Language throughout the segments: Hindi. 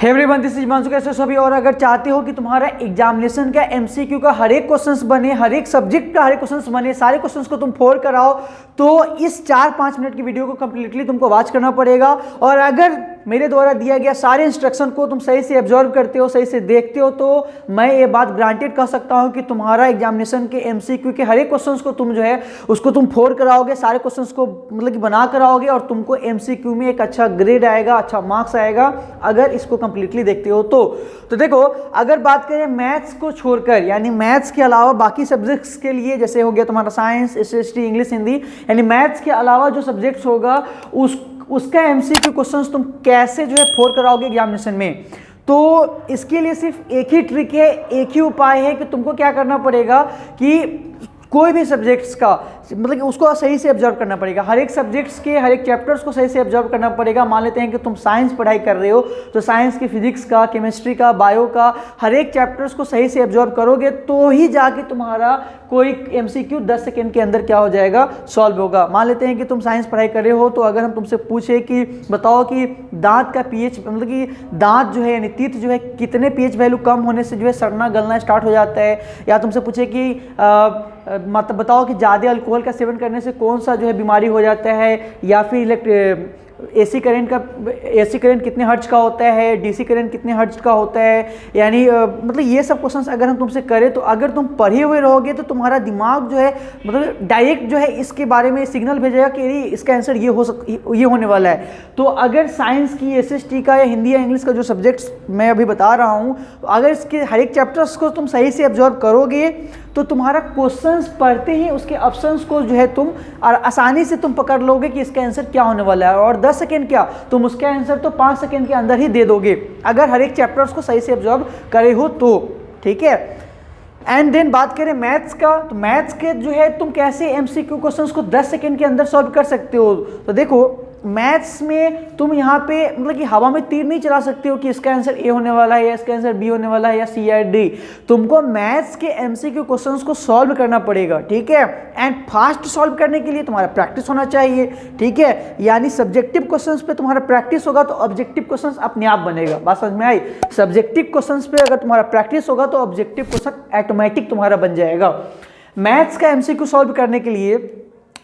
Everyone, this is Himanshu. कैसे सभी? और अगर चाहते हो कि तुम्हारा एग्जामिनेशन का एमसीक्यू का हर एक क्वेश्चंस बने, हर एक सब्जेक्ट का हर एक क्वेश्चंस बने, सारे क्वेश्चंस को तुम फोड़ कर आओ, तो इस 4-5 मिनट की वीडियो को कंप्लीटली तुमको वॉच करना पड़ेगा। और अगर मेरे द्वारा दिया गया सारे इंस्ट्रक्शन को तुम सही से ऑब्जर्व करते हो, सही से देखते हो, तो मैं ये बात ग्रांटेड कह सकता हूं कि तुम्हारा एग्जामिनेशन के एमसीक्यू के हर एक क्वेश्चंस को तुम जो है उसको तुम फोड़ कराओगे, सारे क्वेश्चंस को मतलब कि बना कराओगे, और तुमको एमसीक्यू में एक अच्छा ग्रेड आएगा, अच्छा मार्क्स आएगा अगर इसको कंप्लीटली देखते हो तो देखो, अगर बात करें मैथ्स को छोड़कर, यानी मैथ्स के अलावा बाकी सब्जेक्ट्स के लिए, जैसे हो गया तुम्हारा साइंस, एसएसटी, इंग्लिश, हिंदी, यानी मैथ्स के अलावा जो सब्जेक्ट्स होगा उसका एमसीक्यू क्वेश्चंस तुम कैसे जो है फोड़ कराओगे एग्जामिनेशन में। तो इसके लिए सिर्फ एक ही ट्रिक है, एक ही उपाय है कि तुमको क्या करना पड़ेगा कि कोई भी सब्जेक्ट्स का मतलब कि उसको सही से ऑब्जर्व करना पड़ेगा, हर एक सब्जेक्ट्स के हर एक चैप्टर्स को सही से ऑब्जर्व करना पड़ेगा। मान लेते हैं कि तुम साइंस पढ़ाई कर रहे हो, तो साइंस की फिजिक्स का, केमिस्ट्री का, बायो का हर एक चैप्टर्स को सही से ऑब्जर्व करोगे तो ही जाके तुम्हारा कोई एमसीक्यू 10 सेकेंड के अंदर क्या हो जाएगा, सॉल्व होगा। मान लेते हैं कि तुम साइंस पढ़ाई कर रहे हो, तो अगर हम तुमसे पूछे कि बताओ कि दांत का पीएच मतलब कि दांत जो है यानी टीथ जो है कितने पीएच वैल्यू कम होने से जो है सड़ना गलना स्टार्ट हो जाता है, या तुमसे पूछे कि मतलब बताओ कि ज़्यादा अल्कोहल का सेवन करने से कौन सा जो है बीमारी हो जाता है, या फिर एसी करंट कितने हर्ट्ज का होता है, डीसी करंट कितने हर्ट्ज का होता है, यानी मतलब ये सब क्वेश्चंस अगर हम तुमसे करें, तो अगर तुम पढ़े हुए रहोगे तो तुम्हारा दिमाग जो है मतलब डायरेक्ट जो है इसके बारे में सिग्नल भेजेगा कि इसका आंसर ये होने वाला है। तो अगर साइंस की, एसएसटी का, या हिंदी या इंग्लिश का जो सब्जेक्ट्स मैं अभी बता रहा हूँ, तो अगर इसके हर एक चैप्टर्स को तुम सही से ऑब्जर्व करोगे तो तुम्हारा क्वेश्चंस पढ़ते ही उसके ऑप्शंस को जो है तुम आसानी से तुम पकड़ लोगे कि इसका आंसर क्या होने वाला है, और 10 सेकेंड क्या, तुम उसका आंसर तो 5 सेकेंड के अंदर ही दे दोगे अगर हर एक चैप्टर्स को सही से ऑब्जर्व करे हो तो। ठीक है, एंड देन बात करें मैथ्स का, तो मैथ्स के जो है तुम कैसे एमसीक्यू क्वेश्चंस को 10 सेकेंड के अंदर सॉल्व कर सकते हो। तो देखो, मैथ्स में तुम यहाँ पे मतलब कि हवा में तीर नहीं चला सकते हो कि इसका आंसर ए होने वाला है या इसका आंसर बी होने वाला है या सी या डी। तुमको मैथ्स के एमसीक्यू क्वेश्चंस को सॉल्व करना पड़ेगा। ठीक है, एंड फास्ट सॉल्व करने के लिए तुम्हारा प्रैक्टिस होना चाहिए। ठीक है, यानी सब्जेक्टिव क्वेश्चंस पे तुम्हारा प्रैक्टिस होगा तो ऑब्जेक्टिव क्वेश्चंस अपने आप बनेगा। बात समझ में आई? सब्जेक्टिव क्वेश्चंस पे अगर तुम्हारा प्रैक्टिस होगा तो ऑब्जेक्टिव क्वेश्चन ऑटोमेटिक तुम्हारा बन जाएगा। मैथ्स का एमसीक्यू सॉल्व करने के लिए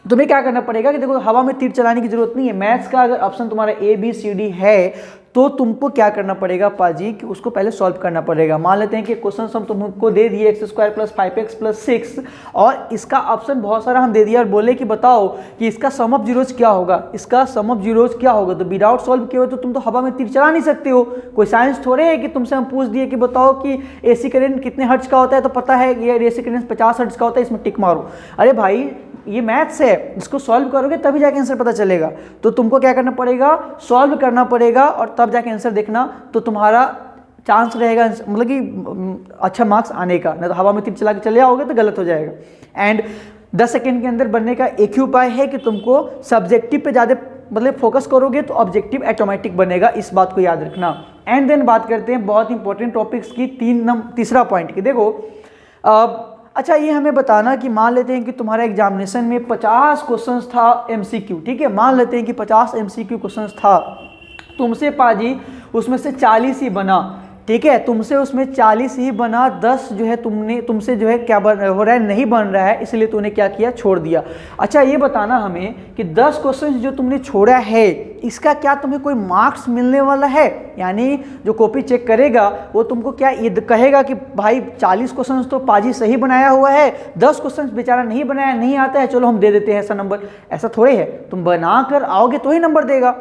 तुम्हें क्या करना पड़ेगा कि देखो, हवा में तीर चलाने की जरूरत नहीं है। मैथ्स का अगर ऑप्शन तुम्हारा ए बी सी डी है तो तुमको क्या करना पड़ेगा पाजी कि उसको पहले सॉल्व करना पड़ेगा। मान लेते हैं कि क्वेश्चन हम तुमको दे दिए x² + 5x + 6, और इसका ऑप्शन बहुत सारा हम दे दिया और बोले कि बताओ कि इसका सम ऑफ जीरोज क्या होगा, इसका सम ऑफ जीरोज क्या होगा। तो विदाउट सॉल्व किए हुए तो तुम तो हवा में तीर चला नहीं सकते हो। कोई साइंस थोड़े है कि तुमसे हम पूछ दिए कि बताओ कि एसी करंट कितने हर्ट्ज का होता है, तो पता है ये एसी करंट 50 हर्ट्ज का होता है, इसमें टिक मारो। अरे भाई, ये मैथ्स है, इसको सॉल्व करोगे तभी जाके आंसर पता चलेगा। तो तुमको क्या करना पड़ेगा, सॉल्व करना पड़ेगा, और तब जाके आंसर देखना, तो तुम्हारा चांस रहेगा मतलब कि अच्छा मार्क्स आने का। नहीं तो हवा में तीर चला के चले आओगे तो गलत हो जाएगा। एंड 10 सेकेंड के अंदर बनने का एक ही उपाय है कि तुमको सब्जेक्टिव पे ज़्यादा मतलब फोकस करोगे तो ऑब्जेक्टिव ऑटोमेटिक बनेगा, इस बात को याद रखना। एंड देन बात करते हैं बहुत इंपॉर्टेंट टॉपिक्स की, तीसरा पॉइंट की। देखो, अच्छा, ये हमें बताना कि मान लेते हैं कि तुम्हारा एग्जामिनेशन में 50 क्वेश्चंस था एमसीक्यू। ठीक है, मान लेते हैं कि 50 एमसीक्यू क्वेश्चंस था, तुमसे पाजी उसमें से 40 ही बना। ठीक है, तुमसे उसमें 40 ही बना, 10 जो है तुमसे जो है क्या हो रहा है, नहीं बन रहा है, इसलिए तूने क्या किया, छोड़ दिया। अच्छा, ये बताना हमें कि 10 क्वेश्चन जो तुमने छोड़ा है, इसका क्या तुम्हें कोई मार्क्स मिलने वाला है? यानी जो कॉपी चेक करेगा वो तुमको क्या ये कहेगा कि भाई 40 क्वेश्चन तो पाजी सही बनाया हुआ है, 10 क्वेश्चन बेचारा नहीं बनाया, नहीं आता है, चलो हम दे देते हैं ऐसा नंबर। ऐसा थोड़े है, तुम बना कर आओगे तो ही नंबर देगा।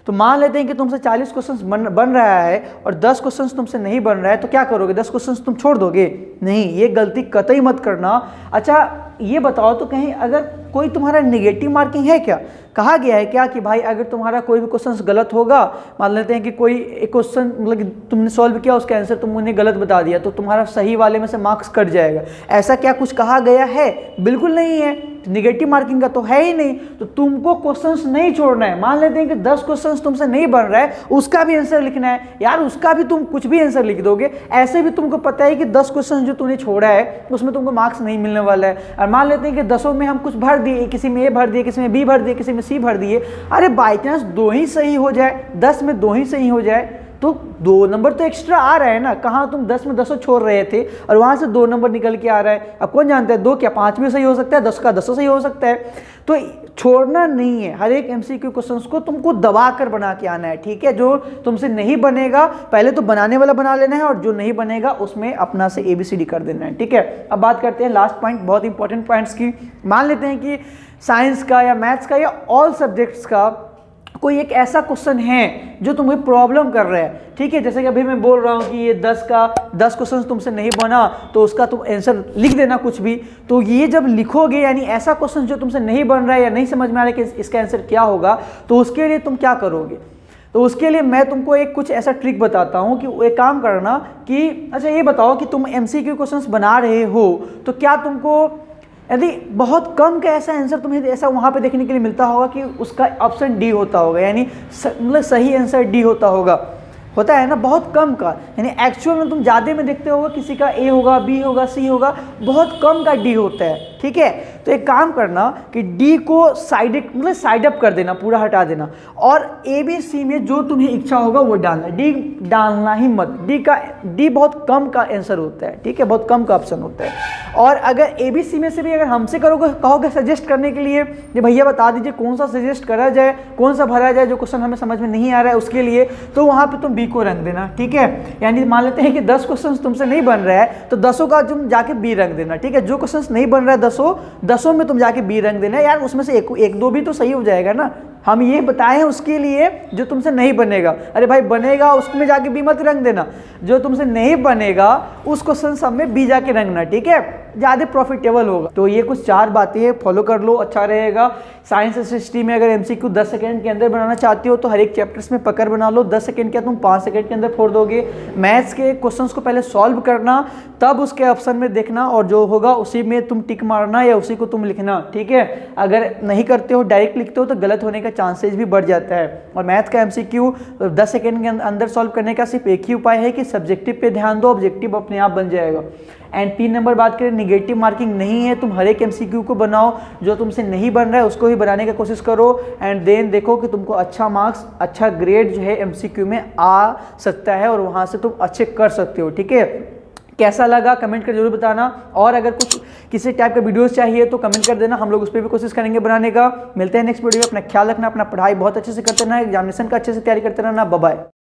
तो मान लेते हैं कि तुमसे 40 क्वेश्चंस बन रहा है और 10 क्वेश्चंस तुमसे नहीं बन रहा है, तो क्या करोगे, 10 क्वेश्चंस तुम छोड़ दोगे? नहीं, ये गलती कतई मत करना। अच्छा, ये बताओ तो कहीं अगर कोई तुम्हारा नेगेटिव मार्किंग है क्या? कहा गया है क्या कि भाई अगर तुम्हारा कोई भी क्वेश्चन गलत होगा, मान लेते हैं कि कोई एक क्वेश्चन मतलब तुमने सॉल्व किया, उसका आंसर तुमने गलत बता दिया, तो तुम्हारा सही वाले में से मार्क्स कट जाएगा। ऐसा क्या कुछ कहा गया है? बिल्कुल नहीं है, नेगेटिव मार्किंग का तो है ही नहीं। तो तुमको क्वेश्चंस नहीं छोड़ना है। मान लेते हैं कि 10 क्वेश्चंस तुमसे नहीं बन रहा है, उसका भी आंसर लिखना है यार, उसका भी तुम कुछ भी आंसर लिख दोगे। ऐसे भी तुमको पता है कि 10 क्वेश्चन जो तूने छोड़ा है उसमें तुमको मार्क्स नहीं मिलने वाला है। और मान लेते हैं कि 10 में हम कुछ भर दिए, किसी में ए भर दिए, किसी में बी भर दिए, किसी में सी भर दिए। अरे बाई चांस 2 ही सही हो जाए, 10 में 2 ही सही हो जाए, तो 2 नंबर तो एक्स्ट्रा आ रहा है ना, कहाँ तुम 10 में 10 छोड़ रहे थे और वहाँ से 2 नंबर निकल के आ रहा है। अब कौन जानता है 2 क्या 5 में सही हो सकता है, 10 का 10 सही हो सकता है। तो छोड़ना नहीं है, हर एक MCQ क्वेश्चंस को तुमको दबा कर बना के आना है, ठीक है। जो तुमसे नहीं बनेगा पहले तो बनाने वाला बना लेना है, और जो नहीं बनेगा उसमें अपना से ABCD कर देना है, ठीक है। अब बात करते हैं लास्ट पॉइंट, बहुत इंपॉर्टेंट पॉइंट्स की। मान लेते हैं कि साइंस का या मैथ्स का या ऑल सब्जेक्ट्स का कोई एक ऐसा क्वेश्चन है जो तुम्हें प्रॉब्लम कर रहा है, ठीक है। जैसे कि अभी मैं बोल रहा हूँ कि ये 10 का 10 क्वेश्चन तुमसे नहीं बना तो उसका तुम आंसर लिख देना कुछ भी। तो ये जब लिखोगे यानी ऐसा क्वेश्चन जो तुमसे नहीं बन रहा है या नहीं समझ में आ रहा है कि इसका आंसर क्या होगा, तो उसके लिए तुम क्या करोगे। तो उसके लिए मैं तुमको एक कुछ ऐसा ट्रिक बताता हूँ कि एक काम करना कि अच्छा ये बताओ कि तुम MCQ क्वेश्चंस बना रहे हो तो क्या तुमको यदि बहुत कम का ऐसा आंसर तुम्हें ऐसा वहाँ पे देखने के लिए मिलता होगा कि उसका ऑप्शन डी होता होगा, यानी मतलब सही आंसर डी होता होगा, होता है ना बहुत कम का, यानी एक्चुअल में तुम ज़्यादा में देखते होगा किसी का ए होगा, बी होगा, सी होगा, बहुत कम का डी होता है, ठीक है। तो एक काम करना कि डी को साइड अप कर देना, पूरा हटा देना, और ABC में जो तुम्हें इच्छा होगा वो डालना, डी डालना ही मत। डी बहुत कम का आंसर होता है, ठीक है, बहुत कम का ऑप्शन होता है। और अगर ABC में से भी अगर हमसे कहोगे सजेस्ट करने के लिए कि भैया बता दीजिए कौन सा सजेस्ट करा जाए, कौन सा भरा जाए जो क्वेश्चन हमें समझ में नहीं आ रहा है उसके लिए, तो वहाँ पे तुम बी को रंग देना, ठीक है। यानी मान लेते हैं कि 10 क्वेश्चन तुमसे नहीं बन रहा है तो 10 का तुम जाके बी रंग देना, ठीक है। जो क्वेश्चन नहीं बन रहा है 10 में तुम जाके बी रंग देना, यार उसमें से एक दो भी तो सही हो जाएगा ना। हम ये बताए हैं उसके लिए जो तुमसे नहीं बनेगा, अरे भाई बनेगा उसमें जाके बी मत रंग देना, जो तुमसे नहीं बनेगा उस क्वेश्चन सब में बी जाके रंगना, ठीक है, ज़्यादा प्रॉफिटेबल होगा। तो ये कुछ 4 बातें फॉलो कर लो, अच्छा रहेगा। साइंस SST में अगर MCQ 10 सेकंड के अंदर बनाना चाहते हो तो हर एक चैप्टर्स में पकड़ बना लो, 10 सेकंड क्या तुम 5 सेकंड के अंदर फोड़ दोगे। मैथ्स के क्वेश्चंस को पहले सॉल्व करना, तब उसके ऑप्शन में देखना और जो होगा उसी में तुम टिक मारना या उसी को तुम लिखना, ठीक है। अगर नहीं करते हो डायरेक्ट लिखते हो तो गलत होने का चांसेस भी बढ़ जाता है। और मैथ्स का MCQ 10 सेकंड के अंदर सॉल्व करने का सिर्फ एक ही उपाय है कि सब्जेक्टिव पे ध्यान दो, ऑब्जेक्टिव अपने आप बन जाएगा। एंड 3 नंबर बात करें, निगेटिव मार्किंग नहीं है, तुम हर एक MCQ को बनाओ, जो तुमसे नहीं बन रहा है उसको ही बनाने की कोशिश करो, एंड देन देखो कि तुमको अच्छा मार्क्स, अच्छा ग्रेड जो है MCQ में आ सकता है और वहाँ से तुम अच्छे कर सकते हो, ठीक है। कैसा लगा कमेंट कर जरूर बताना, और अगर कुछ किसी टाइप का वीडियोस चाहिए तो कमेंट कर देना, हम लोग उस पर भी कोशिश करेंगे बनाने का। मिलते हैं नेक्स्ट वीडियो में, अपना ख्याल रखना, अपना पढ़ाई बहुत अच्छे से करते रहना, एग्जामिनेशन का अच्छे से तैयारी करते रहना। Bye bye.